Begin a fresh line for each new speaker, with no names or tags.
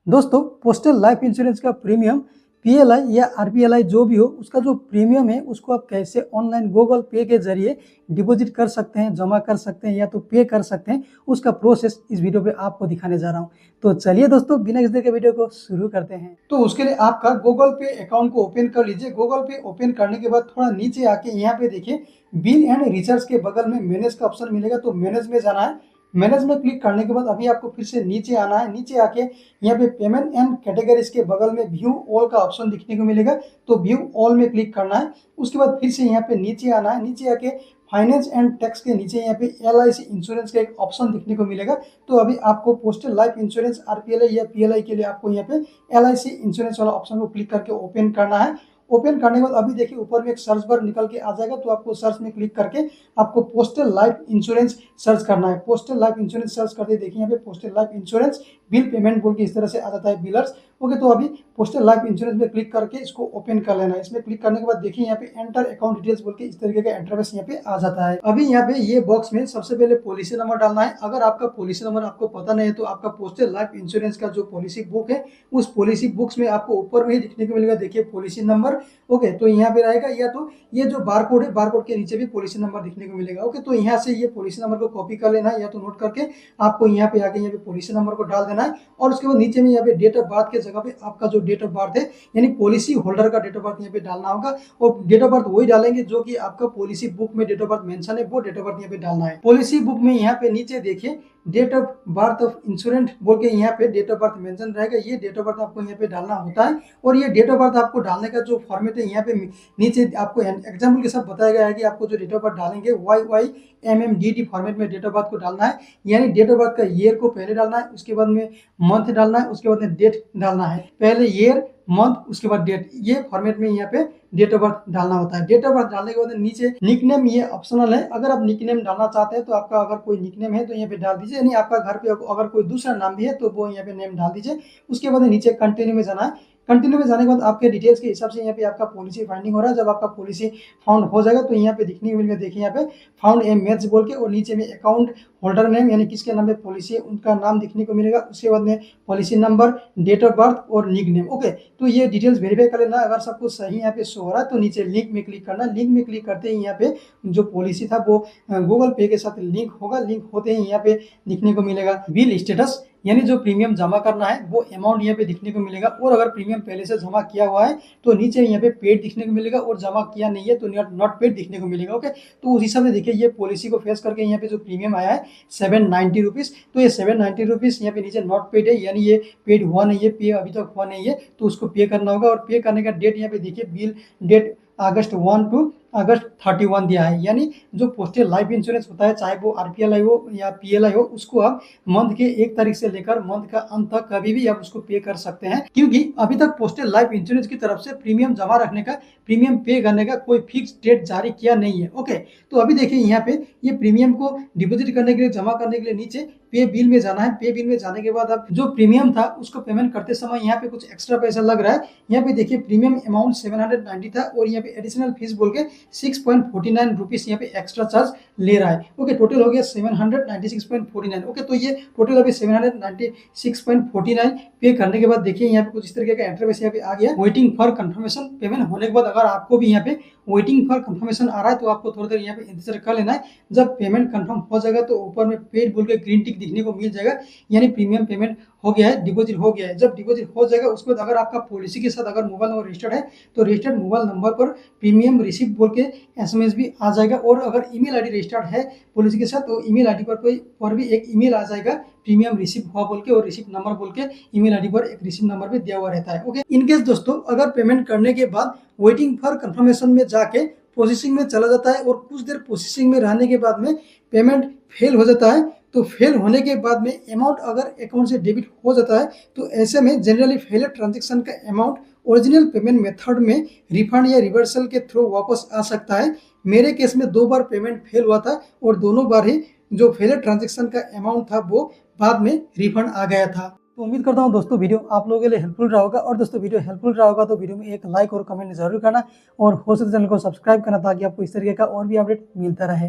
दोस्तों postal life insurance का premium PLI या आरपीएलआई जो भी हो उसका जो प्रीमियम है उसको आप कैसे ऑनलाइन गूगल पे के जरिए डिपॉजिट कर सकते हैं, जमा कर सकते हैं या तो पे कर सकते हैं, उसका प्रोसेस इस वीडियो पे आपको दिखाने जा रहा हूं। तो चलिए दोस्तों बिना किसी देर के वीडियो को शुरू करते हैं। तो उसके लिए आपका गूगल पे अकाउंट को ओपन कर लीजिए। गूगल पे ओपन करने के बाद थोड़ा नीचे आके यहाँ पे देखिए बिल एंड रिचार्ज के बगल में मैनेज का ऑप्शन मिलेगा, तो मैनेज में जाना है। मैनेज में क्लिक करने के बाद अभी आपको फिर से नीचे आना है। नीचे आके यहाँ पे पेमेंट एंड कैटेगरीज के बगल में व्यू ऑल का ऑप्शन दिखने को मिलेगा, तो व्यू ऑल में क्लिक करना है। उसके बाद फिर से यहाँ पे नीचे आना है। नीचे आके फाइनेंस एंड टैक्स के नीचे यहाँ पे एलआईसी इंश्योरेंस का एक ऑप्शन दिखने को मिलेगा। तो अभी आपको पोस्टल लाइफ इंश्योरेंस आरपीएलआई या पीएलआई के लिए आपको यहाँ पे एलआईसी इंश्योरेंस वाला ऑप्शन को क्लिक करके ओपन करना है। ओपन करने के बाद अभी देखिए ऊपर में एक सर्च बार निकल के आ जाएगा, तो आपको सर्च में क्लिक करके आपको पोस्टल लाइफ इंश्योरेंस सर्च करना है। पोस्टल लाइफ इंश्योरेंस सर्च करते देखिए यहाँ पे postal life insurance bill payment बोल के इस तरह से आ जाता है, बिलर्स। ओके, तो अभी पोस्टल लाइफ इंश्योरेंस में क्लिक करके इसको ओपन कर लेना है। इसमें क्लिक करने के बाद देखिए यहाँ पे एंटर अकाउंट डिटेल्स बोल के इस तरीके का इंटरफेस यहाँ पे आ जाता है। अभी यहाँ पे ये बॉक्स में सबसे पहले पॉलिसी नंबर डालना है। अगर आपका पॉलिसी नंबर आपको पता नहीं है तो आपका पोस्टल लाइफ इंश्योरेंस का जो पॉलिसी बुक है उस पॉलिसी बुक्स में आपको ऊपर में ही दिखने को मिलेगा, देखिए पॉलिसी नंबर। ओके, तो यहाँ पे रहेगा, या तो ये जो बारकोड है बारकोड के नीचे भी पॉलिसी नंबर दिखने को मिलेगा। ओके, तो यहाँ से ये पॉलिसी नंबर को कॉपी कर लेना है, या तो नोट करके आपको यहाँ पे आके यहाँ पे पॉलिसी नंबर को डाल देना है। और उसके बाद नीचे में यहाँ पे डेट ऑफ बर्थ के जगह पे आपका जो डेट ऑफ बर्थ है यानी पॉलिसी होल्डर का डेट ऑफ बर्थ यहाँ पे डालना होगा। और डेट ऑफ बर्थ वही डालेंगे जो कि आपका पॉलिसी बुक में डेट ऑफ बर्थ मेंशन है, वो डेट ऑफ बर्थ यहाँ पे डालना है। पॉलिसी बुक में यहाँ पे नीचे देखिए date of birth of insurance बोल के यहाँ पे डेट ऑफ बर्थ मेंशन रहेगा, ये डेट ऑफ बर्थ आपको यहाँ पे डालना होता है। और ये डेट ऑफ बर्थ आपको डालने का जो फॉर्मेट है यहाँ पे नीचे आपको एग्जाम्पल के साथ बताया गया है कि आपको जो डेट ऑफ बर्थ डालेंगे YYMMDD फॉर्मेट में डेट ऑफ बर्थ को डालना है। यानी डेट ऑफ बर्थ का ईयर को पहले डालना है, उसके बाद में मंथ डालना है, उसके बाद में डेट डालना है। पहले ईयर मंथ उसके बाद डेट, ये फॉर्मेट में यहाँ पे डेट ऑफ बर्थ डालना होता है। डेट ऑफ बर्थ डालने के बाद नीचे निकनेम ये ऑप्शनल है। अगर आप निकनेम डालना चाहते हैं तो आपका अगर कोई निकनेम है तो यहाँ पे डाल दीजिए, यानी आपका घर पे अगर कोई दूसरा नाम भी है तो वो यहाँ पे नेम डाल दीजिए। उसके बाद नीचे कंटिन्यू में जाना है। कंटिन्यू में जाने के बाद आपके डिटेल्स के हिसाब से यहाँ पे आपका पॉलिसी फाइंडिंग हो रहा है। जब आपका पॉलिसी फाउंड हो जाएगा तो यहाँ पे दिखने को मिलेगा, देखिए यहाँ पे फाउंड ए मैच बोल के, और नीचे में अकाउंट होल्डर नेम यानी किसके नाम पे पॉलिसी है उनका नाम दिखने को मिलेगा। उसके बाद में policy number, date of birth और निक नेम। ओके, तो ये डिटेल्स वेरीफाई कर लेना। अगर सब कुछ सही यहाँ पे शो हो रहा है तो नीचे लिंक में क्लिक करना। लिंक में क्लिक करते ही यहाँ पे जो पॉलिसी था वो गूगल पे के साथ लिंक होगा। लिंक होते ही यहाँ पे दिखने को मिलेगा बिल स्टेटस, यानी जो प्रीमियम जमा करना है वो अमाउंट यहाँ पे दिखने को मिलेगा। और अगर प्रीमियम पहले से जमा किया हुआ है तो नीचे यहाँ पे पेड दिखने को मिलेगा, और जमा किया नहीं है तो नॉट पेड दिखने को मिलेगा। ओके, तो उस हिसाब से देखिए ये पॉलिसी को फेस करके यहाँ पे जो प्रीमियम आया है 790 रुपीज़, तो ये 790 रुपीज़ यहाँ पे नीचे नॉट पेड है, यानी ये पेड हुआ नहीं है, पे अभी तक हुआ नहीं है, तो उसको पे करना होगा। और पे करने का डेट यहाँ पे देखिए बिल डेट अगस्त 1 to अगस्त 31 दिया है। यानी जो पोस्टल लाइफ इंश्योरेंस होता है चाहे वो आरपीएलआई हो या पीएलआई हो, उसको आप मंथ के 1 तारीख से लेकर मंथ का अंत तक कभी भी आप उसको पे कर सकते हैं, क्योंकि अभी तक पोस्टल लाइफ इंश्योरेंस की तरफ से प्रीमियम जमा रखने का, प्रीमियम पे करने का कोई फिक्स डेट जारी किया नहीं है। ओके, तो अभी देखिए यहाँ पे ये प्रीमियम को डिपोजिट करने के लिए, जमा करने के लिए नीचे पे बिल में जाना है। पे बिल में जाने के बाद अब जो प्रीमियम था उसको पेमेंट करते समय यहाँ पे कुछ एक्स्ट्रा पैसा लग रहा है। यहाँ पे देखिए प्रीमियम अमाउंट 790 था और यहाँ पे एडिशनल फीस बोल के 6.49 रुपीज यहाँ पे एक्स्ट्रा चार्ज ले रहा है। ओके, टोटल हो गया 796.49। ओके, तो ये टोटल अभी 796.49 पे करने के बाद देखिए यहाँ पे कुछ इस तरीके का इंटरफेस यहाँ पे आ गया। वेटिंग फॉर कंफर्मेशन पेमेंट होने के बाद अगर आपको भी यहाँ पे वेटिंग फॉर कंफर्मेशन आ रहा है तो आपको थोड़ी देर यहाँ पे इंतजार कर लेना है। जब पेमेंट कंफर्म हो जाएगा तो ऊपर में पेड बोल के ग्रीन टिक दिखने को मिल जाएगा, यानी प्रीमियम पेमेंट हो गया है, डिपॉजिट हो गया है। जब डिपॉजिट हो जाएगा उसके बाद अगर आपका पॉलिसी के साथ अगर मोबाइल नंबर रजिस्टर्ड है तो रजिस्टर्ड मोबाइल नंबर पर प्रीमियम रिसिप्ट बोल के एसएमएस भी आ जाएगा। और अगर ईमेल आईडी रजिस्टर्ड है पॉलिसी के साथ तो ईमेल आईडी पर भी एक ईमेल आ जाएगा प्रीमियम रिसिप्ट हुआ बोल के, और रिसिप्ट नंबर बोल के ईमेल आईडी पर एक रिसिप्ट नंबर भी दिया हुआ रहता है। ओके, इनकेस दोस्तों अगर पेमेंट करने के बाद वेटिंग फॉर कंफर्मेशन में जाके प्रोसेसिंग में चला जाता है और कुछ देर प्रोसेसिंग में रहने के बाद में पेमेंट फेल हो जाता है, तो फेल होने के बाद में अमाउंट अगर अकाउंट से डेबिट हो जाता है तो ऐसे में जनरली फेलियर ट्रांजैक्शन का अमाउंट ओरिजिनल पेमेंट मेथड में रिफंड या रिवर्सल के थ्रू वापस आ सकता है। मेरे केस में 2 बार पेमेंट फेल हुआ था और दोनों बार ही जो फेलियर ट्रांजैक्शन का अमाउंट था वो बाद में रिफंड आ गया था। तो उम्मीद करता हूँ दोस्तों वीडियो आप लोगों के लिए हेल्पफुल रहा होगा। और दोस्तों वीडियो हेल्पफुल रहा होगा तो वीडियो में एक लाइक और कमेंट जरूर करना, और हो सके चैनल को सब्सक्राइब करना ताकि आपको इस तरीके का और भी अपडेट मिलता रहे।